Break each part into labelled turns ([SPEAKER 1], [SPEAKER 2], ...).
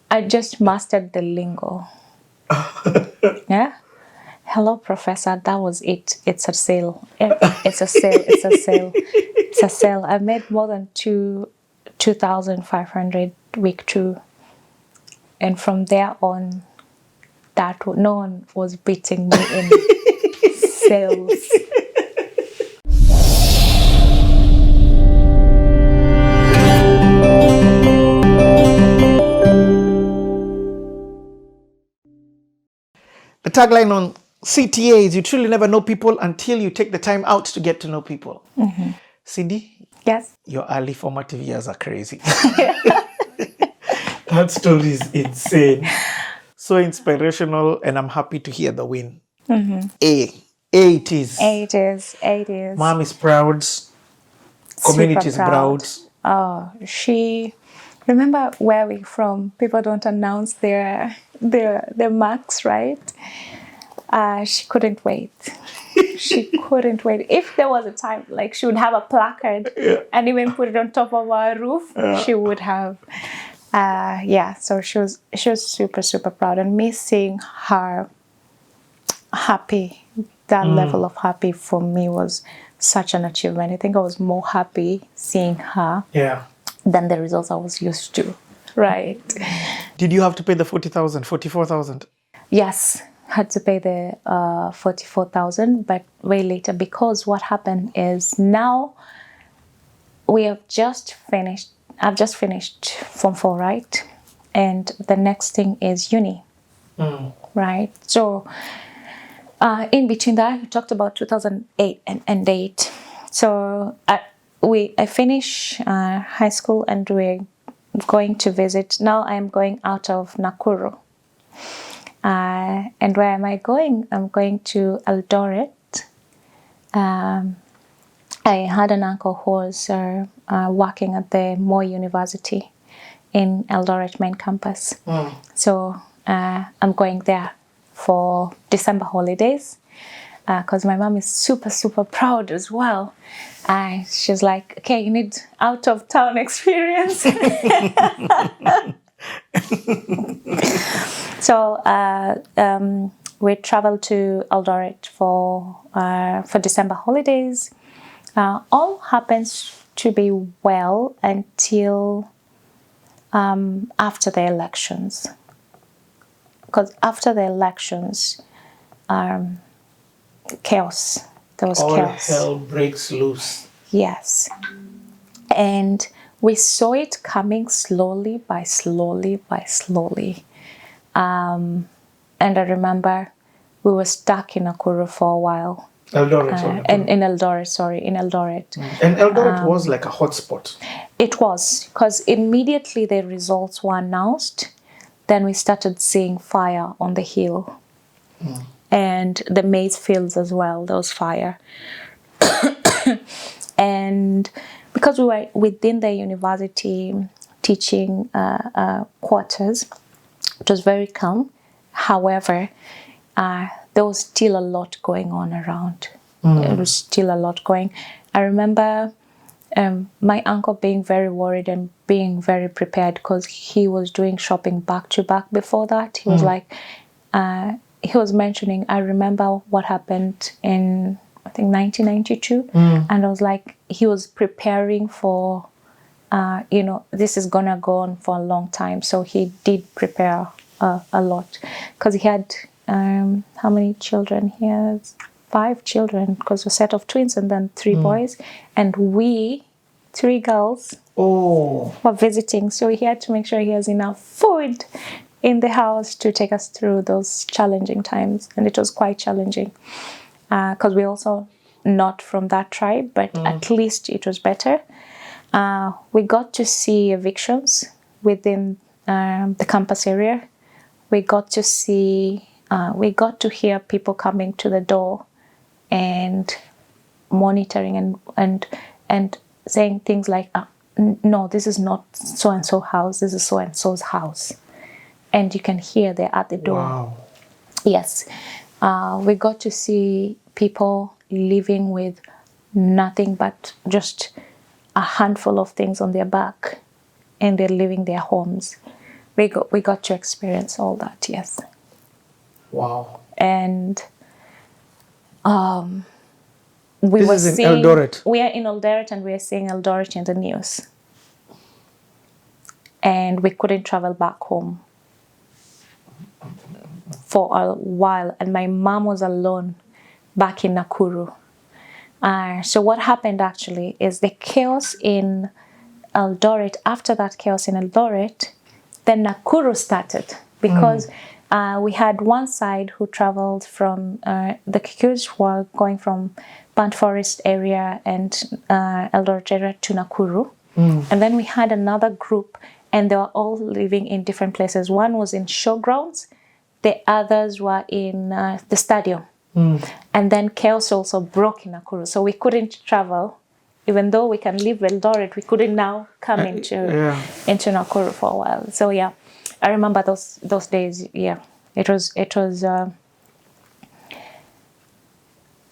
[SPEAKER 1] I just mastered the lingo. Yeah. Hello, professor. That was it. It's a sale. It's a sale. It's a sale. It's a sale. I made more than 2,500 week 2, and from there on, no one was beating me in sales.
[SPEAKER 2] The tagline on CTA is you truly never know people until you take the time out to get to know people. Ciddy?
[SPEAKER 1] Yes.
[SPEAKER 2] Your early formative years are crazy. That story is insane. So inspirational, and I'm happy to hear the win. A it is.
[SPEAKER 1] It is.
[SPEAKER 2] Mom is proud. Community is proud.
[SPEAKER 1] Oh, remember where we're from. People don't announce their marks, right? She couldn't wait. She couldn't wait. If there was a time, like, she would have a placard and even put it on top of our roof, she would have. So she was super, super proud. And me seeing her happy, that level of happy for me was such an achievement. I think I was more happy seeing her than the results I was used to. Right.
[SPEAKER 2] Did you have to pay the 44,000?
[SPEAKER 1] Yes, had to pay the 44,000, but way later, because what happened is now I've just finished Form 4, right? And the next thing is uni, right? So in between that, we talked about 2008 and 8. So I finish high school and we're going to visit. Now I'm going out of Nakuru. And where am I going? I'm going to Eldoret. I had an uncle who was working at the Moi University in Eldoret main campus. So I'm going there for December holidays because my mom is super, super proud as well. She's like, okay, you need out of town experience. So we traveled to Eldoret for December holidays. All happens to be well until after the elections. Because after the elections, chaos. There was chaos.
[SPEAKER 2] All hell breaks loose.
[SPEAKER 1] Yes. And we saw it coming slowly by slowly. And I remember we were stuck in Nakuru for a while.
[SPEAKER 2] Eldoret.
[SPEAKER 1] In Eldoret.
[SPEAKER 2] And Eldoret was like a hotspot.
[SPEAKER 1] It was, because immediately the results were announced, then we started seeing fire on the hill. And the maize fields as well, there was fire. And because we were within the university teaching quarters, it was very calm. However, there was still a lot going on around. It was still a lot going. I remember my uncle being very worried and being very prepared because he was doing shopping back to back before that. He was like, he was mentioning, I remember what happened in, I think, 1992. And I was like, he was preparing for, this is going to go on for a long time. So he did prepare a lot because he had, how many children? He has 5 children because a set of twins and then 3 boys. And we, 3 girls, were visiting. So he had to make sure he has enough food in the house to take us through those challenging times. And it was quite challenging because we're also not from that tribe, but at least it was better. We got to see evictions within the campus area. We got to hear people coming to the door and monitoring and saying things like, no, this is not so-and-so house, this is so-and-so's house. And you can hear they're at the door.
[SPEAKER 2] Wow.
[SPEAKER 1] Yes. We got to see people living with nothing but just a handful of things on their back, and they're leaving their homes. we got to experience all that, yes.
[SPEAKER 2] Wow.
[SPEAKER 1] And
[SPEAKER 2] This is in Eldoret.
[SPEAKER 1] We are in Eldoret, and we are seeing Eldoret in the news. And we couldn't travel back home for a while, and my mom was alone back in Nakuru. So what happened actually is the chaos in Eldoret. After that chaos in Eldoret, then Nakuru started, because we had one side who traveled from the Kikuus were going from Burnt Forest area and Eldoret area to Nakuru. And then we had another group, and they were all living in different places. One was in showgrounds, the others were in the stadium. And then chaos also broke in Nakuru. So we couldn't travel. Even though we can leave Eldoret, we couldn't now come into Nakuru for a while. So yeah, I remember those days. Yeah, it was.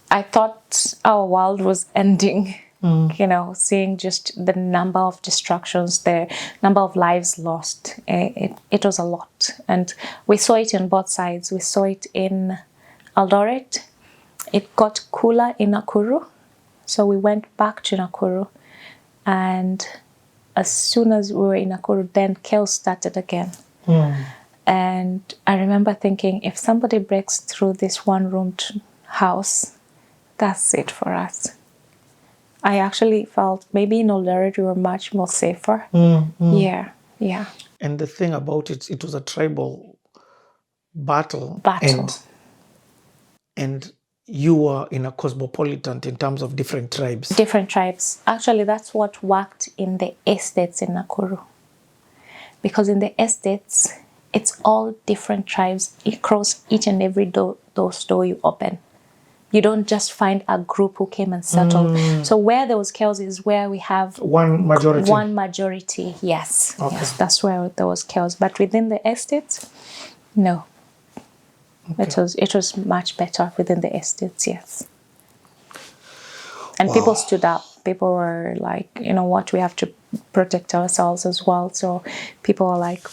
[SPEAKER 1] I thought our world was ending. You know, seeing just the number of destructions, the number of lives lost. It was a lot, and we saw it on both sides. We saw it in Eldoret. It got cooler in Nakuru. So we went back to Nakuru, and as soon as we were in Nakuru, then chaos started again. And I remember thinking, if somebody breaks through this one-roomed house, that's it for us. I actually felt maybe in Eldoret we were much more safer. Yeah.
[SPEAKER 2] And the thing about it, it was a tribal battle. And you were in a cosmopolitan in terms of different tribes.
[SPEAKER 1] Different tribes. Actually, that's what worked in the estates in Nakuru. Because in the estates, it's all different tribes across each and every door you open. You don't just find a group who came and settled. So where there was chaos is where we have
[SPEAKER 2] one majority.
[SPEAKER 1] One majority, yes. Okay. Yes, that's where there was chaos. But within the estates, no. Okay. It was much better within the estates, yes. And people stood up. People were like, you know what, we have to protect ourselves as well. So people were like,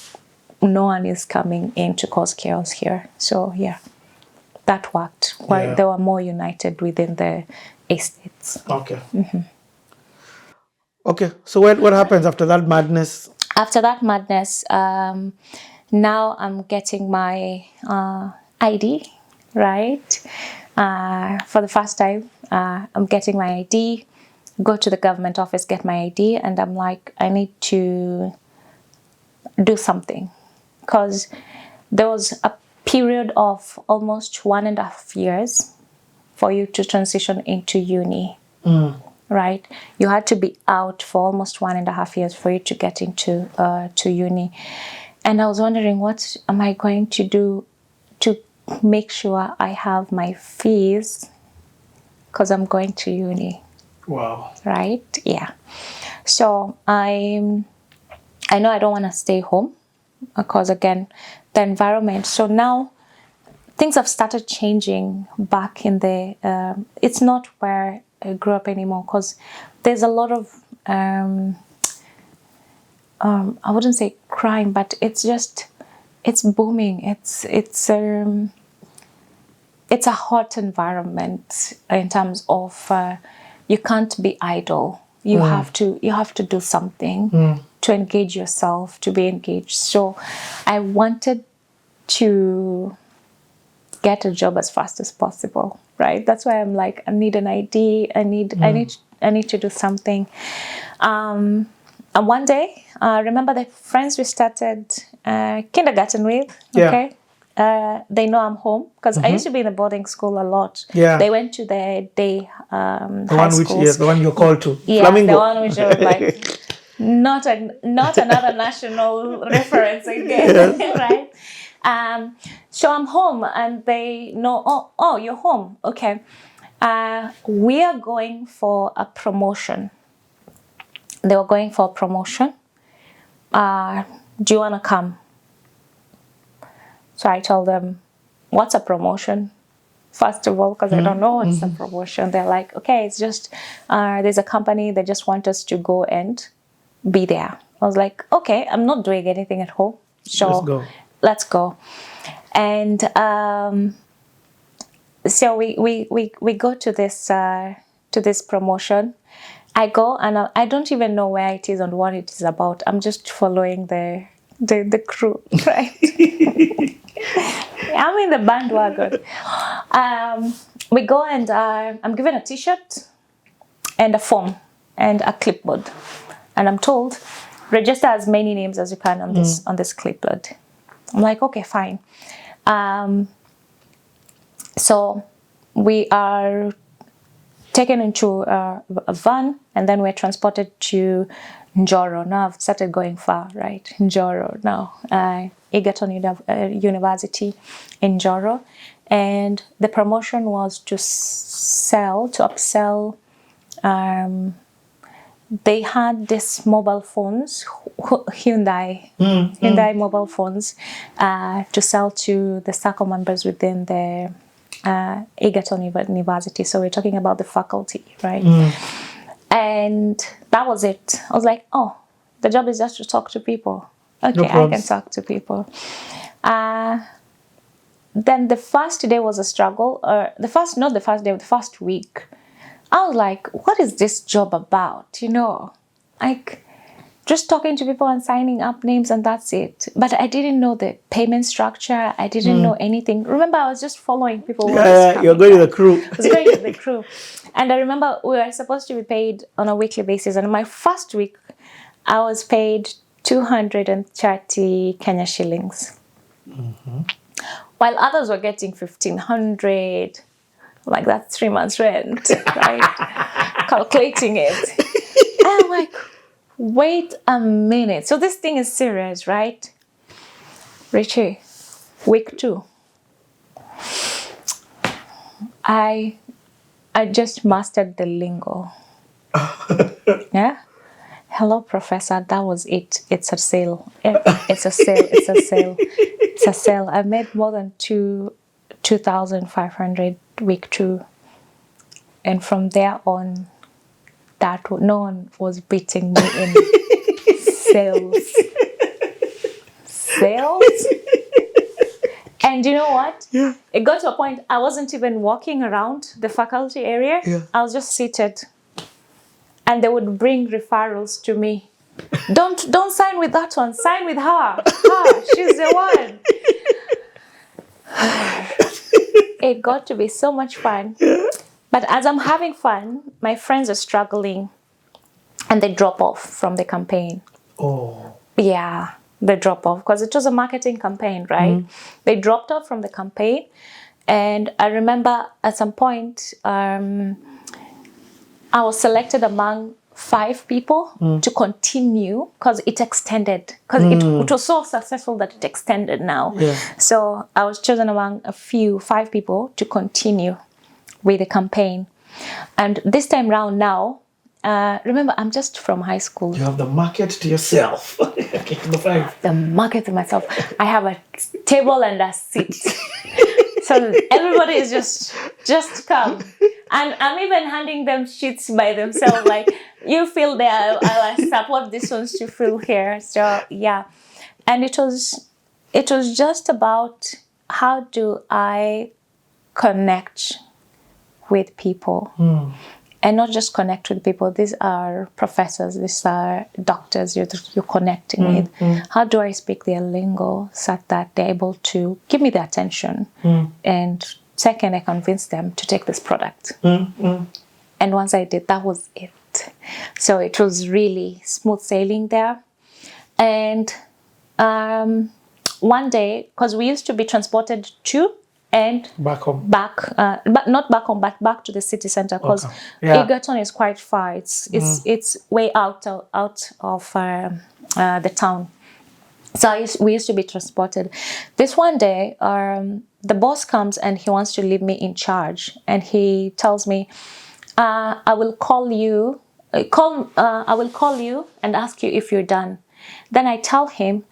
[SPEAKER 1] no one is coming in to cause chaos here. So yeah, that worked. They were more united within the estates.
[SPEAKER 2] Okay. Okay, so what happens after that madness? After that madness,
[SPEAKER 1] now I'm getting my ID, right? For the first time, I'm getting my ID, go to the government office, get my ID, and I'm like, I need to do something. Because there was a period of almost 1.5 years for you to transition into uni, right? You had to be out for almost 1.5 years for you to get into to uni. And I was wondering, what am I going to do to make sure I have my fees, because I'm going to uni.
[SPEAKER 2] Wow.
[SPEAKER 1] Right? Yeah. So I know I don't want to stay home, because again, the environment. So now things have started changing back in the, it's not where I grew up anymore, because there's a lot of, I wouldn't say crime, but it's just, it's booming. It's a hot environment in terms of you can't be idle. You have to do something to engage yourself, to be engaged. So I wanted to get a job as fast as possible, right? That's why I'm like, I need an ID. I need to do something. And one day, remember the friends we started kindergarten with, okay? They know I'm home, because I used to be in a boarding school a lot.
[SPEAKER 2] Yeah.
[SPEAKER 1] They went to the day high schools.
[SPEAKER 2] Yes, the one you're called to.
[SPEAKER 1] Yeah,
[SPEAKER 2] Flamingo.
[SPEAKER 1] the one which was like, not another national reference again, right? So I'm home, and they know, oh, you're home. Okay. We are going for a promotion. They were going for a promotion. Do you want to come? So I told them, what's a promotion? First of all, because I don't know what's a promotion. They're like, okay, it's just, there's a company, they just want us to go and be there. I was like, okay, I'm not doing anything at home. So let's go. And so we go to this promotion. I go and I don't even know where it is and what it is about. I'm just following the crew, right? I'm in the bandwagon. We go and I'm given a T-shirt and a form and a clipboard, and I'm told register as many names as you can on this clipboard. I'm like, okay, fine. So we are taken into a van, and then we're transported to Njoro. Now I've started going far, right? Njoro now. Egerton University in Njoro. And the promotion was to upsell. They had this mobile phones, Hyundai mobile phones, to sell to the circle members within the Egerton University. So we're talking about the faculty, right? And that was it. I was like, oh, the job is just to talk to people. Okay, no, I can talk to people. Then the first day was a struggle. The first week. I was like, what is this job about? Like just talking to people and signing up names, and that's it. But I didn't know the payment structure. I didn't know anything. Remember, I was just following people.
[SPEAKER 2] You're going to the crew.
[SPEAKER 1] I was going to the crew. And I remember we were supposed to be paid on a weekly basis. And my first week, I was paid 230 Kenya shillings. While others were getting 1,500. Like, that's 3 months rent, right? Calculating it. And I'm like, wait a minute. So this thing is serious, right? Richie, week 2. I just mastered the lingo. Yeah? Hello, professor. That was it. It's a sale. It's a sale. It's a sale. It's a sale. I made more than 2,500 week 2. And from there on, no one was beating me in sales. And you know what?
[SPEAKER 2] Yeah.
[SPEAKER 1] It got to a point I wasn't even walking around the faculty area.
[SPEAKER 2] Yeah.
[SPEAKER 1] I was just seated. And they would bring referrals to me. Don't sign with that one. Sign with her. She's the one. It got to be so much fun. But as I'm having fun, my friends are struggling and they drop off from the campaign.
[SPEAKER 2] Oh.
[SPEAKER 1] Yeah, they drop off because it was a marketing campaign, right? They dropped off from the campaign. And I remember at some point, I was selected among 5 people to continue because it extended. Because it was so successful that it extended now.
[SPEAKER 2] Yeah.
[SPEAKER 1] So I was chosen among 5 people to continue with the campaign. And this time round now, remember, I'm just from high school.
[SPEAKER 2] You have the market to yourself. Okay, the 5.
[SPEAKER 1] The market to myself. I have a table and a seat. So everybody is just come. And I'm even handing them sheets by themselves. Like, you fill there, I'll support this ones to fill here. So, yeah. And it was just about how do I connect with people. And not just connect with people. These are professors. These are doctors you're connecting with. How do I speak their lingo such that they're able to give me the attention? And second, I convince them to take this product. And once I did, that was it. So it was really smooth sailing there. And one day, because we used to be transported to and
[SPEAKER 2] back home.
[SPEAKER 1] But not back home, but back to the city center because Egerton is quite far. It's way out of the town. So we used to be transported. This one day, the boss comes and he wants to leave me in charge, and he tells me, "I will call you. I will call you and ask you if you're done." Then I tell him,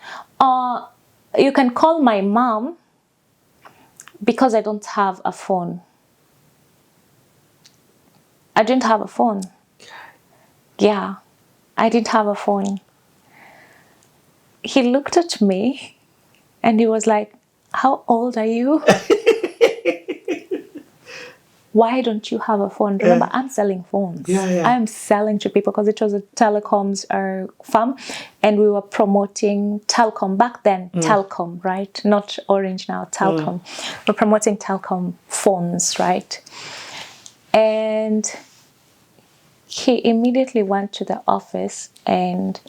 [SPEAKER 1] "You can call my mom." Because I don't have a phone. I didn't have a phone. Yeah, I didn't have a phone. He looked at me And he was like, how old are you? Why don't you have a phone? Remember, I'm selling phones. I'm selling to people because it was a telecoms firm, and we were promoting telecom back then. Telecom, right? Not Orange now. Telecom. We're promoting telecom phones, right? And he immediately went to the office, and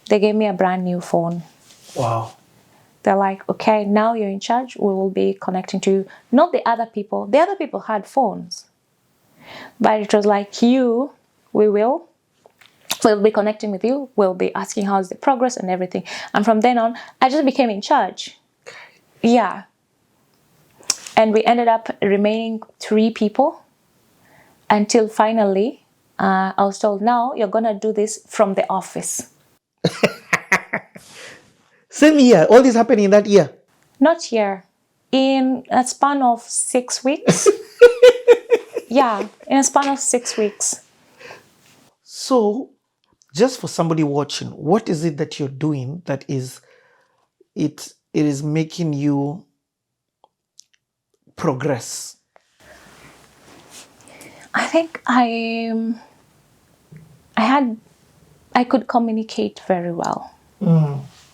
[SPEAKER 1] they gave me a brand new phone.
[SPEAKER 2] Wow.
[SPEAKER 1] They're like, okay, now you're in charge. We will be connecting to you. Not the other people. The other people had phones. But it was like, we'll be connecting with you. We'll be asking how's the progress and everything. And from then on, I just became in charge. Yeah. And we ended up remaining 3 people until finally I was told, now you're going to do this from the office.
[SPEAKER 2] Same year. All this happened in that year?
[SPEAKER 1] Not year. In a span of 6 weeks. Yeah, in a span of 6 weeks.
[SPEAKER 2] So, just for somebody watching, what is it that you're doing that is it is making you progress?
[SPEAKER 1] I think I could communicate very well.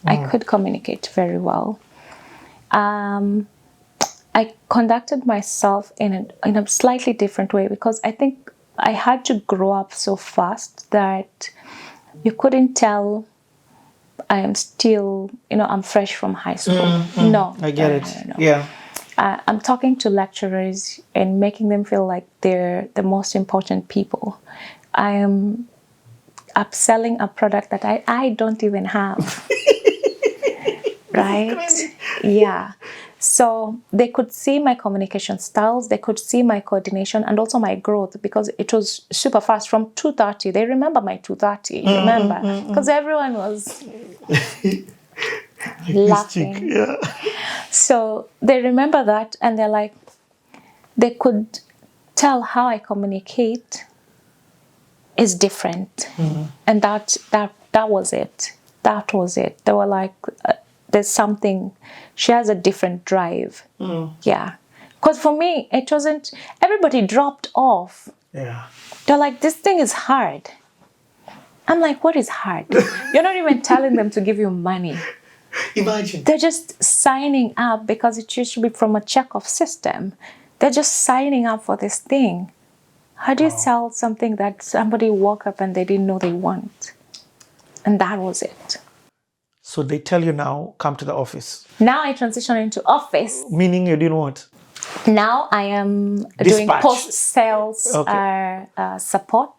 [SPEAKER 1] I could communicate very well. I conducted myself in a slightly different way because I think I had to grow up so fast that you couldn't tell I am still, I'm fresh from high school. No.
[SPEAKER 2] I get it. No. Yeah.
[SPEAKER 1] I'm talking to lecturers and making them feel like they're the most important people. I am upselling a product that I don't even have. Right? Yeah. So they could see my communication styles, they could see my coordination and also my growth because it was super fast from 2:30. They remember my 2:30, remember? Because everyone was laughing.
[SPEAKER 2] Yeah.
[SPEAKER 1] So they remember that and they're like, they could tell how I communicate is different. And that was it. That was it. They were like, there's something, she has a different drive. Yeah. Because for me, it wasn't, everybody dropped off.
[SPEAKER 2] Yeah.
[SPEAKER 1] They're like, this thing is hard. I'm like, what is hard? You're not even telling them to give you money.
[SPEAKER 2] Imagine.
[SPEAKER 1] They're just signing up because it used to be from a check-off system. They're just signing up for this thing. How do you sell something that somebody woke up and they didn't know they want? And that was it. So
[SPEAKER 2] they tell you now, come to the office.
[SPEAKER 1] Now I transition into office.
[SPEAKER 2] Meaning you didn't what?
[SPEAKER 1] Now I am doing post-sales support,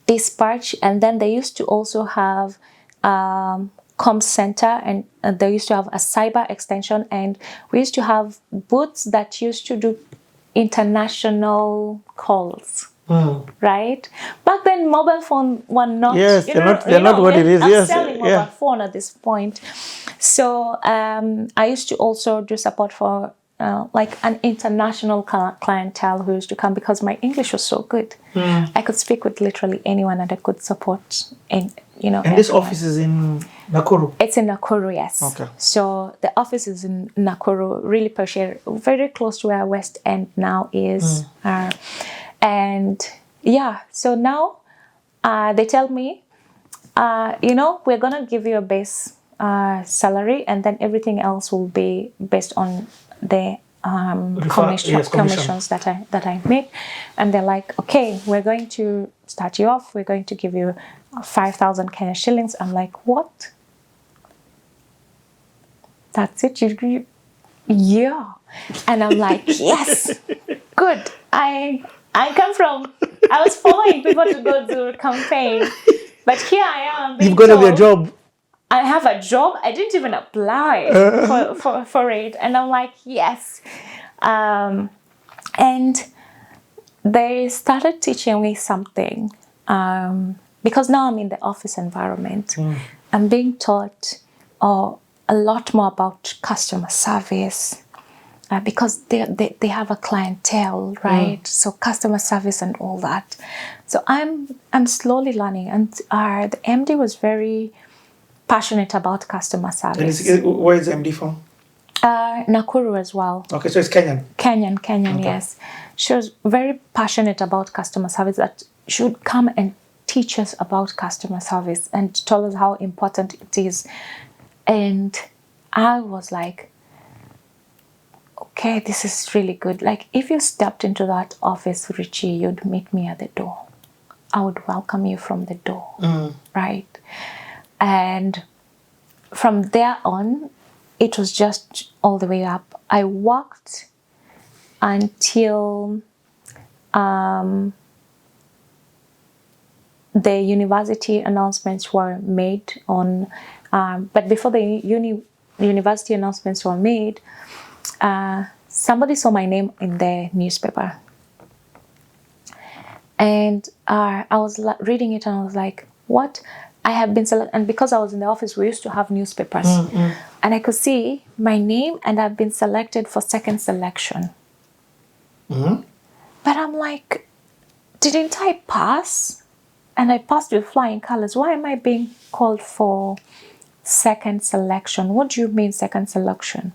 [SPEAKER 1] dispatch, and then they used to also have comm center, and they used to have a cyber extension, and we used to have booths that used to do international calls. Right? Back then, mobile phone were not.
[SPEAKER 2] Yes, they're not what it is.
[SPEAKER 1] I'm selling mobile phone at this point. So I used to also do support for like an international clientele who used to come because my English was so good. I could speak with literally anyone and I could support. And
[SPEAKER 2] this office is in Nakuru?
[SPEAKER 1] It's in Nakuru, yes.
[SPEAKER 2] Okay.
[SPEAKER 1] So the office is in Nakuru, really very close to where West End now is. And yeah, so now they tell me, we're going to give you a base salary and then everything else will be based on the commissions that I make. And they're like, okay, we're going to start you off. We're going to give you 5,000 Kenya shillings. I'm like, what? That's it? Yeah. And I'm like, yes, good. I was following people to go do a campaign, but here I am.
[SPEAKER 2] You've got a job.
[SPEAKER 1] I have a job. I didn't even apply for it, and I'm like, yes. And they started teaching me something because now I'm in the office environment. I'm being taught a lot more about customer service. Because they have a clientele, right? So customer service and all that. So I'm slowly learning, and the MD was very passionate about customer
[SPEAKER 2] And
[SPEAKER 1] service.
[SPEAKER 2] where is MD from?
[SPEAKER 1] Nakuru as well.
[SPEAKER 2] Okay, so it's Kenyan.
[SPEAKER 1] Kenyan,
[SPEAKER 2] Okay.
[SPEAKER 1] yes. She was very passionate about customer service, that she would come and teach us about customer service and told us how important it is. And I was like, okay, this is really good. Like, if you stepped into that office, Richie, you'd meet me at the door. I would welcome you from the door, right? And from there on, it was just all the way up. I worked until the university announcements were made on, but before the university announcements were made, somebody saw my name in the newspaper. And I was reading it and I was like, what? I have been selected. And because I was in the office, we used to have newspapers. And I could see my name and I've been selected for second selection. But I'm like, didn't I pass? And I passed with flying colors. Why am I being called for second selection? What do you mean second selection?